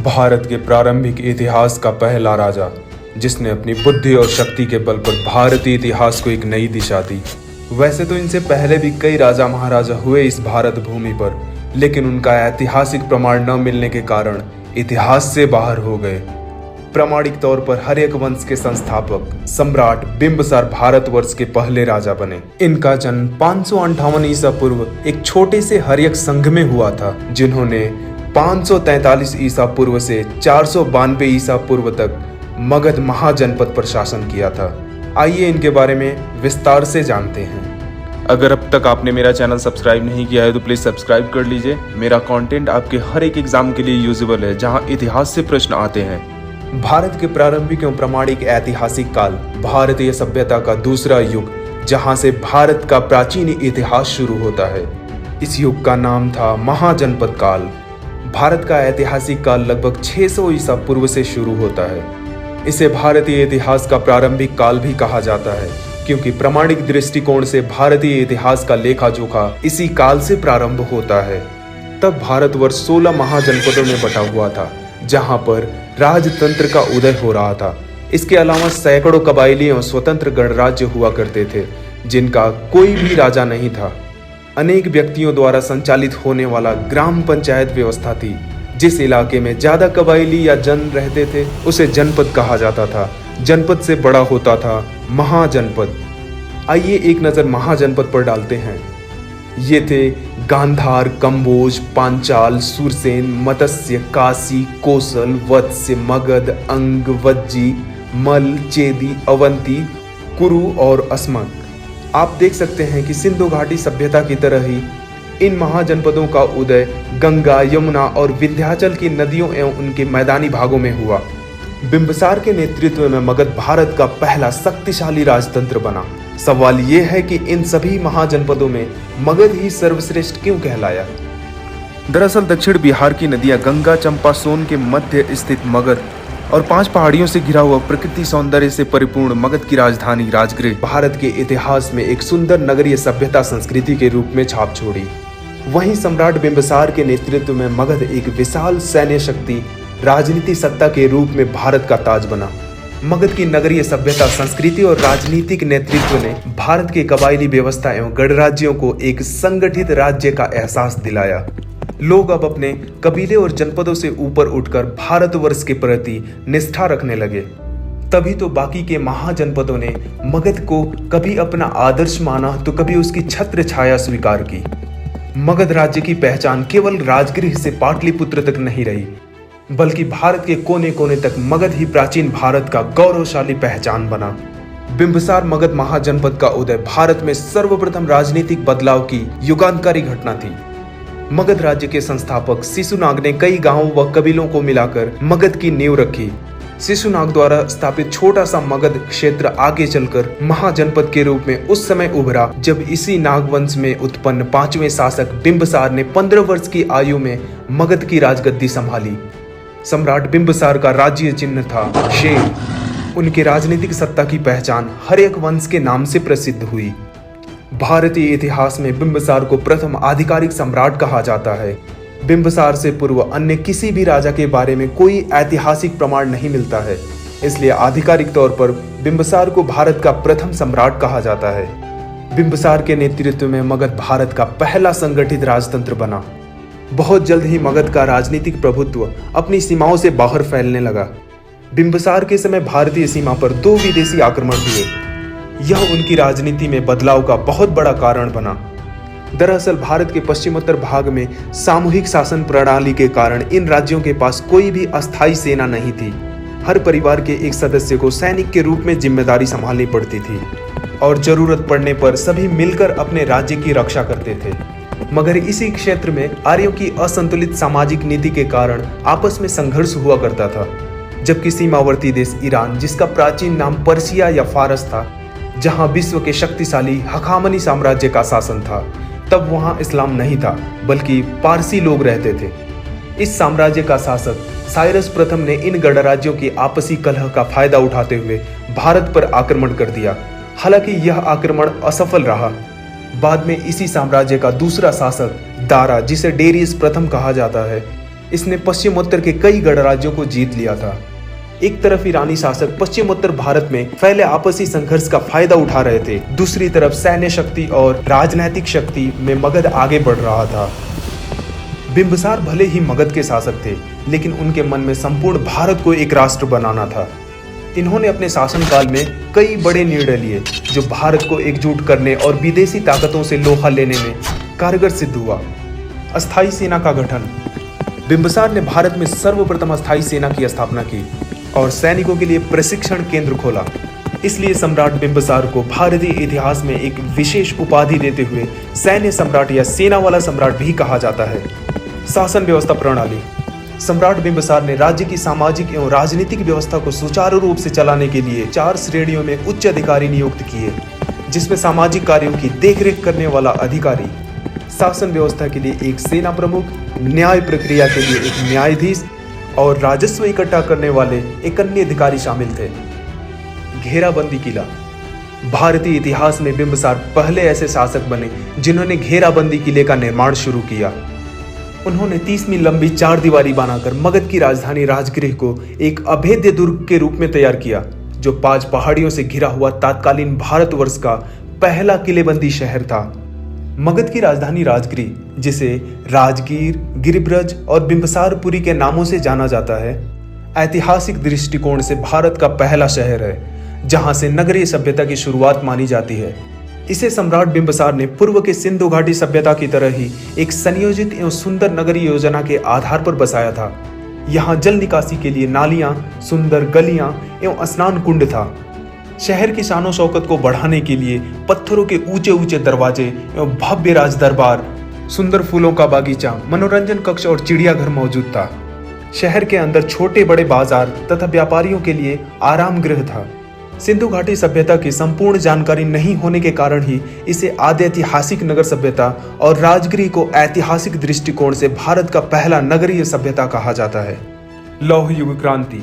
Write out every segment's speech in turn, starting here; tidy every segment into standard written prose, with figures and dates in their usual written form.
भारत के प्रारंभिक इतिहास का पहला राजा जिसने अपनी बुद्धि और शक्ति के बल पर भारतीय इतिहास को एक नई दिशा दी। वैसे तो इनसे पहले भी कई राजा महाराजा हुए इस भारत भूमि पर, लेकिन उनका ऐतिहासिक प्रमाण न मिलने के कारण इतिहास से बाहर हो गए। प्रामाणिक तौर पर हर्यक वंश के संस्थापक सम्राट बिंबिसार भारतवर्ष के पहले राजा बने। इनका जन्म 558 ईसा पूर्व एक छोटे से हर्यक संघ में हुआ था, जिन्होंने 543 ईसा पूर्व से 492 ईसा पूर्व तक मगध महाजनपद पर शासन किया था। आइए इनके बारे में विस्तार से जानते हैं। अगर अब तक आपने मेरा चैनल सब्सक्राइब नहीं किया है तो प्लीज सब्सक्राइब कर लीजिए। मेरा कंटेंट आपके हर एक एग्जाम के लिए यूजेबल है, जहां इतिहास से प्रश्न आते हैं। भारत के प्रारंभिक एवं प्रामाणिक ऐतिहासिक काल भारतीय सभ्यता का दूसरा युग, जहां से भारत का प्राचीन इतिहास शुरू होता है। इस युग का नाम था महाजनपद काल। भारत का ऐतिहासिक काल लगभग 600 ईसा पूर्व से शुरू होता है। इसे भारतीय इतिहास का प्रारंभिक काल भी कहा जाता है, क्योंकि प्रामाणिक दृष्टिकोण से भारतीय इतिहास का लेखा जोखा इसी काल से प्रारंभ होता है। तब भारतवर्ष 16 महाजनपदों में बटा हुआ था, जहां पर राजतंत्र का उदय हो रहा था। इसके अलावा सैकड़ों कबायली एवं स्वतंत्र गणराज्य हुआ करते थे, जिनका कोई भी राजा नहीं था। अनेक व्यक्तियों द्वारा संचालित होने वाला ग्राम पंचायत व्यवस्था थी। जिस इलाके में ज्यादा कबायली या जन रहते थे उसे जनपद कहा जाता था। जनपद से बड़ा होता था महाजनपद। आइए एक नजर महाजनपद पर डालते हैं। ये थे गांधार, कंबोज, पांचाल, सुरसेन, मत्स्य, काशी, कोसल, वत्स्य, मगध, अंग, वज्जी, मल, चेदी, अवंती, कुरु और अस्मक। आप देख सकते हैं कि सिंधु घाटी सभ्यता की तरह ही इन महाजनपदों का उदय गंगा, यमुना और विंध्याचल की नदियों एवं उनके मैदानी भागों में हुआ। बिंबिसार के नेतृत्व में मगध भारत का पहला शक्तिशाली राजतंत्र बना। सवाल ये है कि इन सभी महाजनपदों में मगध ही सर्वश्रेष्ठ क्यों कहलाया? दरअसल दक्षिण बिहार की नदियां गंगा, चंपा, सोन के मध्य स्थित मगध और 5 पहाड़ियों से घिरा हुआ प्रकृति सौंदर्य से परिपूर्ण मगध की राजधानी राजगृह भारत के इतिहास में एक सुंदर नगरीय सभ्यता संस्कृति के रूप में छाप छोड़ी। वहीं सम्राट बिंबिसार के नेतृत्व में मगध एक विशाल सैन्य शक्ति, राजनीति सत्ता के रूप में भारत का ताज बना। मगध की नगरीय सभ्यता, संस्कृति और राजनीतिक नेतृत्व ने भारत के कबायली व्यवस्था एवं गणराज्यों को एक संगठित राज्य का एहसास दिलाया। लोग अब अपने कबीले और जनपदों से ऊपर उठकर भारतवर्ष के प्रति निष्ठा रखने लगे। तभी तो बाकी के महाजनपदों ने मगध को कभी अपना आदर्श माना तो कभी उसकी छत्र छाया स्वीकार की। मगध राज्य की पहचान केवल राजगृह से पाटलिपुत्र तक नहीं रही, बल्कि भारत के कोने कोने तक मगध ही प्राचीन भारत का गौरवशाली पहचान बना। बिंबिसार मगध महाजनपद का उदय भारत में सर्वप्रथम राजनीतिक बदलाव की युगांतकारी घटना थी। मगध राज्य के संस्थापक शिशुनाग ने कई गांवों व कबीलों को मिलाकर मगध की नींव रखी। शिशुनाग द्वारा स्थापित छोटा सा मगध क्षेत्र आगे चलकर महाजनपद के रूप में उस समय उभरा, जब इसी नागवंश में उत्पन्न 5वें शासक बिंबिसार ने 15 वर्ष की आयु में मगध की राजगद्दी संभाली। सम्राट बिंबिसार का राज्य चिन्ह था शेर। उनके राजनीतिक सत्ता की पहचान हर्यक वंश के नाम से प्रसिद्ध हुई। भारतीय इतिहास में बिंबिसार को प्रथम आधिकारिक सम्राट कहा जाता है। बिंबिसार से पूर्व अन्य किसी भी राजा के बारे में कोई ऐतिहासिक प्रमाण नहीं मिलता है, इसलिए आधिकारिक तौर पर बिंबिसार को भारत का प्रथम सम्राट कहा जाता है। बिंबिसार के नेतृत्व में मगध भारत का पहला संगठित राजतंत्र बना। बहुत जल्द ही मगध का राजनीतिक प्रभुत्व अपनी सीमाओं से बाहर फैलने लगा। बिंबिसार के समय भारतीय सीमा पर 2 विदेशी आक्रमण हुए। यह उनकी राजनीति में बदलाव का बहुत बड़ा कारण बना। दरअसल भारत के पश्चिमोत्तर भाग में सामूहिक शासन प्रणाली के कारण इन राज्यों के पास कोई भी अस्थायी सेना नहीं थी। हर परिवार के एक सदस्य को सैनिक के रूप में जिम्मेदारी संभालनी पड़ती थी और जरूरत पड़ने पर सभी मिलकर अपने राज्य की रक्षा करते थे। मगर इसी क्षेत्र में आर्यों की असंतुलित सामाजिक नीति के कारण आपस में संघर्ष हुआ करता था। जबकि सीमावर्ती देश ईरान, जिसका प्राचीन नाम पर्सिया या फारस था, जहां विश्व के शक्तिशाली हखामनी साम्राज्य का शासन था, तब वहां इस्लाम नहीं था, बल्कि पारसी लोग रहते थे। इस साम्राज्य का शासक साइरस प्रथम ने इन गणराज्यों की आपसी कलह का फायदा उठाते हुए भारत पर आक्रमण कर दिया। हालांकि यह आक्रमण असफल रहा। बाद में इसी साम्राज्य का दूसरा शासक दारा, जिसे डेरियस प्रथम कहा जाता है, इसने पश्चिमोत्तर के कई गणराज्यों को जीत लिया था। एक तरफ ईरानी शासक पश्चिमोत्तर भारत में फैले आपसी संघर्ष का फायदा उठा रहे थे, दूसरी तरफ सैन्य शक्ति और राजनैतिक शक्ति में मगध आगे बढ़ रहा था। बिंबिसार भले ही मगध के शासक थे, लेकिन उनके मन में संपूर्ण भारत को एक राष्ट्र बनाना था। इन्होंने अपने शासनकाल में कई बड़े निर्णय लिए जो भारत को एकजुट करने और विदेशी ताकतों से लोहा लेने में कारगर सिद्ध हुआ। अस्थायी सेना का गठन। बिंबिसार ने भारत में सर्वप्रथम अस्थायी सेना की स्थापना की और सैनिकों के लिए प्रशिक्षण केंद्र खोला। इसलिए सम्राट बिंबिसार को भारतीय इतिहास में एक विशेष उपाधि देते हुए सैन्य सम्राट या सेना वाला सम्राट भी कहा जाता है। शासन व्यवस्था प्रणाली। सम्राट बिंबिसार ने राज्य की सामाजिक एवं राजनीतिक व्यवस्था को सुचारू रूप से चलाने के लिए 4 श्रेणियों में उच्च अधिकारी नियुक्त किए, जिसमें सामाजिक कार्यों की देखरेख करने वाला अधिकारी, शासन व्यवस्था के लिए एक सेना प्रमुख, न्याय प्रक्रिया के लिए एक न्यायाधीश और राजस्व इकट्ठा करने वाले एक अन्य अधिकारी शामिल थे। घेराबंदी किला। भारतीय इतिहास में बिंबिसार पहले ऐसे शासक बने जिन्होंने घेराबंदी किले का निर्माण शुरू किया। उन्होंने 30 मील लंबी 4 दीवारी बनाकर मगध की राजधानी राजगृह को एक अभेद्य दुर्ग के रूप में तैयार किया, जो 5 पहाड़ियों से घिरा हुआ तत्कालीन भारतवर्ष का पहला किलेबंदी शहर था। मगध की राजधानी राजगृह, जिसे राजगीर, गिरिब्रज और बिंबिसारपुरी के नामों से जाना जाता है, ऐतिहासिक दृष्टिकोण से भारत का पहला शहर है, जहां से नगरीय सभ्यता की शुरुआत मानी जाती है। इसे सम्राट बिंबिसार ने पूर्व के सिंधु घाटी सभ्यता की तरह ही एक संयोजित एवं सुंदर नगरीय योजना के आधार पर बसाया था। यहाँ जल निकासी के लिए नालियां, सुंदर गलियां एवं स्नान कुंड था। शहर की शानो शौकत को बढ़ाने के लिए पत्थरों के ऊंचे ऊंचे दरवाजे एवं भव्य राज दरबार, सुंदर फूलों का बागीचा, मनोरंजन कक्ष और चिड़ियाघर मौजूद था। शहर के अंदर छोटे बड़े बाजार तथा व्यापारियों के लिए आराम गृह था। सिंधु घाटी सभ्यता की संपूर्ण जानकारी नहीं होने के कारण ही इसे आद्य ऐतिहासिक नगर सभ्यता और राजगृह को ऐतिहासिक दृष्टिकोण से भारत का पहला नगरीय सभ्यता कहा जाता है। लौह युग क्रांति।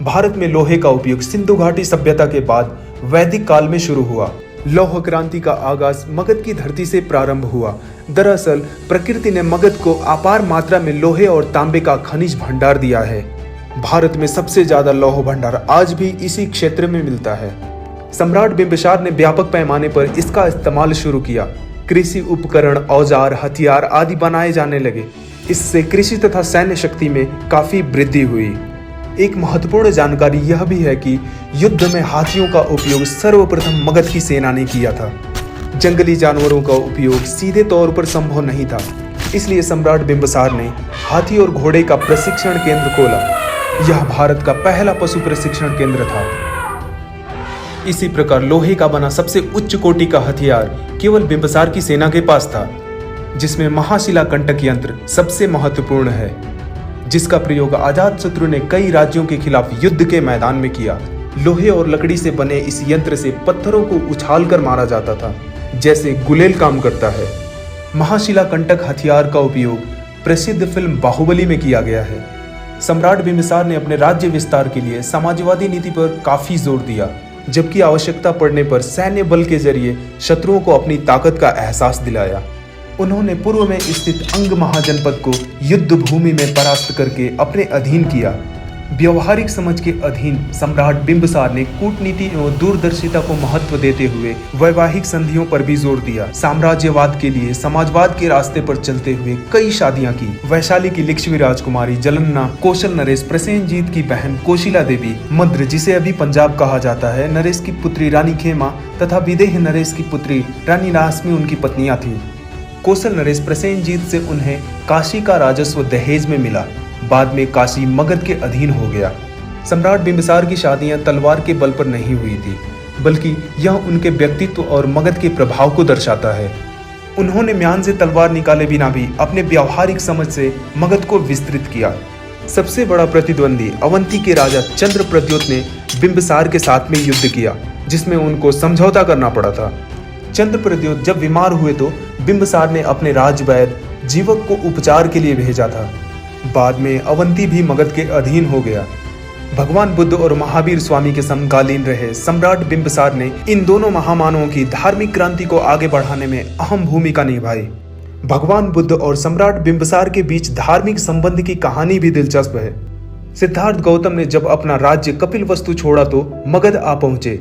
भारत में लोहे का उपयोग सिंधु घाटी सभ्यता के बाद वैदिक काल में शुरू हुआ। लौह क्रांति का आगाज मगध की धरती से प्रारंभ हुआ। दरअसल प्रकृति ने मगध को अपार मात्रा में लोहे और तांबे का खनिज भंडार दिया है। भारत में सबसे ज्यादा लौह भंडार आज भी इसी क्षेत्र में मिलता है। सम्राट बिंबिसार ने व्यापक पैमाने पर इसका इस्तेमाल शुरू किया। कृषि उपकरण, औजार, हथियार आदि बनाए जाने लगे। इससे कृषि तथा सैन्य शक्ति में काफी वृद्धि हुई। एक महत्वपूर्ण जानकारी यह भी है कि युद्ध में हाथियों का उपयोग सर्वप्रथम मगध की सेना ने किया था। जंगली जानवरों का उपयोग सीधे तौर पर संभव नहीं था, इसलिए सम्राट बिंबिसार ने हाथी और घोड़े का प्रशिक्षण केंद्र खोला। यह भारत का पहला पशु प्रशिक्षण केंद्र था। इसी प्रकार लोहे का बना सबसे उच्च कोटि का हथियार केवल बिंबिसार की सेना के पास था, जिसमें महाशिला कंटक यंत्र सबसे महत्वपूर्ण है, जिसका प्रयोग अजातशत्रु ने कई राज्यों के खिलाफ युद्ध के मैदान में किया। लोहे और लकड़ी से बने इस यंत्र से पत्थरों को उछालकर मारा जाता था, जैसे गुलेल काम करता है। महाशिला कंटक हथियार का उपयोग प्रसिद्ध फिल्म बाहुबली में किया गया है। सम्राट बिंबिसार ने अपने राज्य विस्तार के लिए समाजवादी नीति पर काफी जोर दिया, जबकि आवश्यकता पड़ने पर सैन्य बल के जरिए शत्रुओं को अपनी ताकत का एहसास दिलाया। उन्होंने पूर्व में स्थित अंग महाजनपद को युद्ध भूमि में परास्त करके अपने अधीन किया। व्यवहारिक समझ के अधीन सम्राट बिंबिसार ने कूटनीति एवं दूरदर्शिता को महत्व देते हुए वैवाहिक संधियों पर भी जोर दिया। साम्राज्यवाद के लिए समाजवाद के रास्ते पर चलते हुए कई शादियां की। वैशाली की लिच्छवी राजकुमारी जलन्ना, कौशल नरेश प्रसेनजीत की बहन कोशिला देवी, मद्र जिसे अभी पंजाब कहा जाता है, नरेश की पुत्री रानी खेमा तथा विदेह नरेश की पुत्री रानी नासमी उनकी पत्नियां थीं। कौशल नरेश प्रसेनजीत से उन्हें काशी का राजस्व दहेज में मिला। बाद में काशी मगध के अधीन हो गया। सम्राट बिंबिसार की शादियां तलवार के बल पर नहीं हुई थी, बल्कि यह उनके व्यक्तित्व और मगध के प्रभाव को दर्शाता है। उन्होंने म्यान से तलवार निकाले बिना भी अपने व्यावहारिक समझ से मगध को विस्तृत किया। सबसे बड़ा प्रतिद्वंदी अवंती के राजा चंद्रप्रद्योत ने बिंबिसार के साथ में युद्ध किया, जिसमें उनको समझौता करना पड़ा था। चंद्रप्रद्योत जब बीमार हुए तो बिंबिसार ने अपने राजवैद्य जीवक को उपचार के लिए भेजा था। बाद में अवंती भी मगध के अधीन हो गया। भगवान बुद्ध और महावीर स्वामी के समकालीन रहे सम्राट बिंबिसार ने इन दोनों महामानवों की धार्मिक क्रांति को आगे बढ़ाने में अहम भूमिका निभाई। भगवान बुद्ध और सम्राट बिंबिसार के बीच धार्मिक संबंध की कहानी भी दिलचस्प है। सिद्धार्थ गौतम ने जब अपना राज्य कपिलवस्तु छोड़ा तो मगध आ पहुंचे,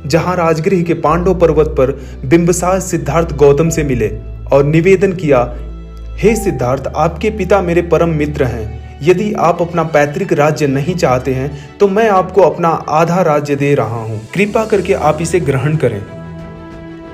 जहां राजगृह के पांडव पर्वत पर बिंबिसार सिद्धार्थ गौतम से मिले और निवेदन किया, हे सिद्धार्थ, आपके पिता मेरे परम मित्र हैं। यदि आप अपना पैतृक राज्य नहीं चाहते हैं तो मैं आपको अपना आधा राज्य दे रहा हूं, कृपा करके आप इसे ग्रहण करें।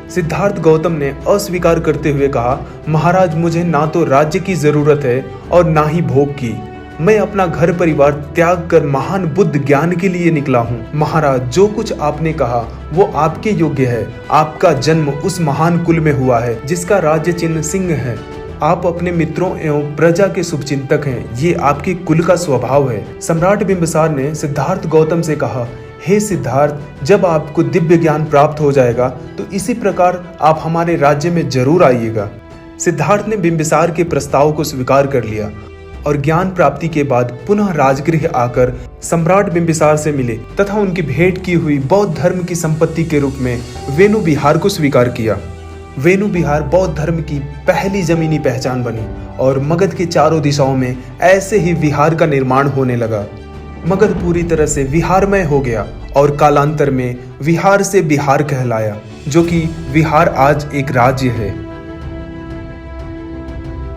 सिद्धार्थ गौतम ने अस्वीकार करते हुए कहा, महाराज, मुझे ना तो राज्य की जरूरत है और ना ही भोग की। मैं अपना घर परिवार त्याग कर महान बुद्ध ज्ञान के लिए निकला हूँ। महाराज, जो कुछ आपने कहा वो आपके योग्य है। आपका जन्म उस महान कुल में हुआ है जिसका राज्य चिन्ह सिंह है। आप अपने मित्रों एवं प्रजा के शुभचिंतक हैं, ये आपके कुल का स्वभाव है। सम्राट बिंबिसार ने सिद्धार्थ गौतम से कहा, हे सिद्धार्थ, जब आपको दिव्य ज्ञान प्राप्त हो जाएगा तो इसी प्रकार आप हमारे राज्य में जरूर आइएगा। सिद्धार्थ ने बिंबिसार के प्रस्ताव को स्वीकार कर लिया और ज्ञान प्राप्ति के बाद पुनः राजगृह आकर सम्राट बिंबिसार से मिले तथा उनकी भेंट की हुई बौद्ध धर्म की संपत्ति के रूप में वेणु विहार को स्वीकार किया। वेणु विहार बौद्ध धर्म की पहली जमीनी पहचान बनी और मगध के चारों दिशाओं में ऐसे ही विहार का निर्माण होने लगा। मगध पूरी तरह से विहारमय हो गया और कालांतर में विहार से बिहार कहलाया, जो कि विहार आज एक राज्य है।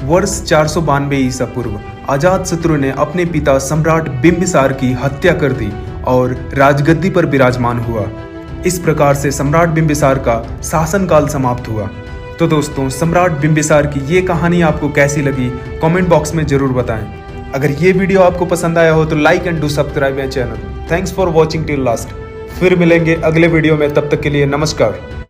वर्ष 492 ईसा पूर्व अजातशत्रु ने अपने पिता सम्राट बिंबिसार की हत्या कर दी और राजगद्दी पर विराजमान हुआ। इस प्रकार से सम्राट बिंबिसार का शासनकाल समाप्त हुआ। तो दोस्तों, सम्राट बिंबिसार की ये कहानी आपको कैसी लगी कमेंट बॉक्स में जरूर बताएं। अगर ये वीडियो आपको पसंद आया हो तो like and do subscribe my channel. Thanks for watching till last. फिर मिलेंगे अगले वीडियो में, तब तक के लिए नमस्कार।